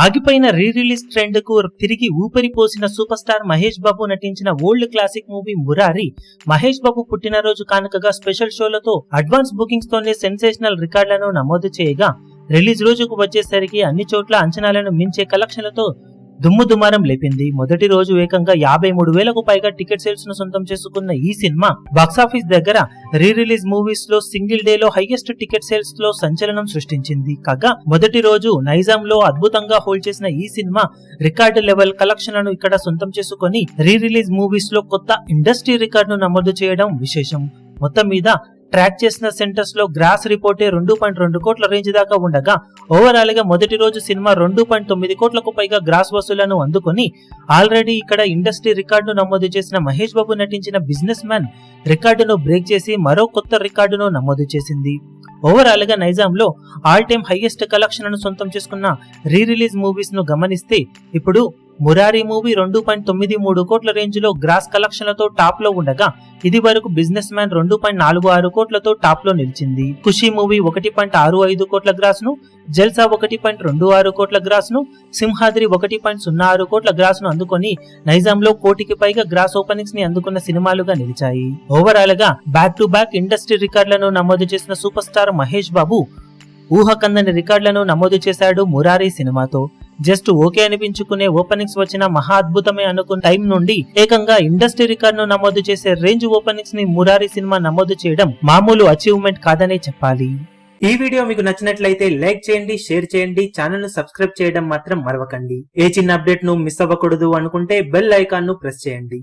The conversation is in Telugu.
ఆగిపోయిన రీ రిలీజ్ ట్రెండ్ కు తిరిగి ఊపిరి పోసిన సూపర్ స్టార్ మహేష్ బాబు నటించిన old classic movie Murari Mahesh Babu పుట్టినరోజు కానుకగా స్పెషల్ షోలతో అడ్వాన్స్ బుకింగ్స్ తోనే సెన్సేషనల్ రికార్డులను నమోదు చేయగా రిలీజ్ రోజుకు వచ్చేసరికి అన్ని చోట్ల అంచనాలను మించే కలెక్షన్లతో దుమ్ముదుమారం లేపింది. మొదటి రోజు ఏకంగా 53,000కు పైగా టికెట్ సేల్స్ ను సొంతం చేసుకున్న ఈ సినిమా బాక్సాఫీస్ దగ్గర రీ రిలీజ్ మూవీస్ లో సింగిల్ డే లో హైయెస్ట్ టికెట్ సేల్స్ లో సంచలనం సృష్టించింది. కాగా మొదటి రోజు నైజాం లో అద్భుతంగా హోల్డ్ చేసిన ఈ సినిమా రికార్డు లెవెల్ కలెక్షన్లను ఇక్కడ సొంతం చేసుకుని రీ రిలీజ్ మూవీస్ లో కొత్త ఇండస్ట్రీ రికార్డును నమోదు చేయడం విశేషం. మొత్తం మీద ట్రాక్ చేసిన సెంటర్స్ లో గ్రాస్ రిపోర్టే 2.2 కోట్ల రేంజ్ దాకా ఉండగా ఓవరాల్ గా మొదటి రోజు సినిమా 2.9 కోట్లకు పైగా గ్రాస్ వసూలను అందుకొని ఆల్రెడీ ఇక్కడ ఇండస్ట్రీ రికార్డును నమోదు చేసిన మహేష్ బాబు నటించిన బిజినెస్ మ్యాన్ రికార్డును బ్రేక్ చేసి మరో కొత్త రికార్డును నమోదు చేసింది. ఓవరాల్ గా నైజాం లో ఆల్ టైమ్ హైయెస్ట్ కలెక్షన్ ను సొంతం చేసుకున్న రీ రిలీజ్ మూవీస్ ను గమనిస్తే ఇప్పుడు మురారి మూవీ 2.93 కోట్ల రేంజ్ లో గ్రాస్ కలెక్షన్లతో టాప్ లో ఉండగా ఇది వరకు బిజినెస్ మ్యాన్ 2.46 కోట్లతో టాప్ లో నిలిచింది. ఖుషి మూవీ 1.65 కోట్ల గ్రాస్ ను, జల్సా 1.26 కోట్ల గ్రాస్ ను, సింహాద్రి 1.06 కోట్ల గ్రాస్ ను అందుకొని నైజాంలో కోటికి పైగా గ్రాస్ ఓపెనింగ్స్ ని అందుకున్న సినిమాలుగా నిలిచాయి. ఓవరాల్ గా బ్యాక్ టు బ్యాక్ ఇండస్ట్రీ రికార్డులను నమోదు చేసిన సూపర్ స్టార్ మహేష్ బాబు ఊహకందని రికార్డులను నమోదు చేశాడు మురారి సినిమాతో. జస్ట్ ఓకే అనిపించుకునే ఓపెనింగ్స్ వచ్చిన మహా అద్భుతమే అనుకున్న టైం నుండి ఏకంగా ఇండస్ట్రీ రికార్డును నమోదు చేసే రేంజ్ ఓపెనింగ్స్ ని మురారి సినిమా నమోదు చేయడం మామూలు అచీవ్మెంట్ కాదనే చెప్పాలి. ఈ వీడియో మీకు నచ్చినట్లయితే లైక్ చేయండి, షేర్ చేయండి, ఛానల్ ను సబ్స్క్రైబ్ చేయడం మాత్రం మరవకండి. ఏ చిన్న అప్డేట్ ను మిస్ అవ్వకూడదు అనుకుంటే బెల్ ఐకాన్ ను ప్రెస్ చేయండి.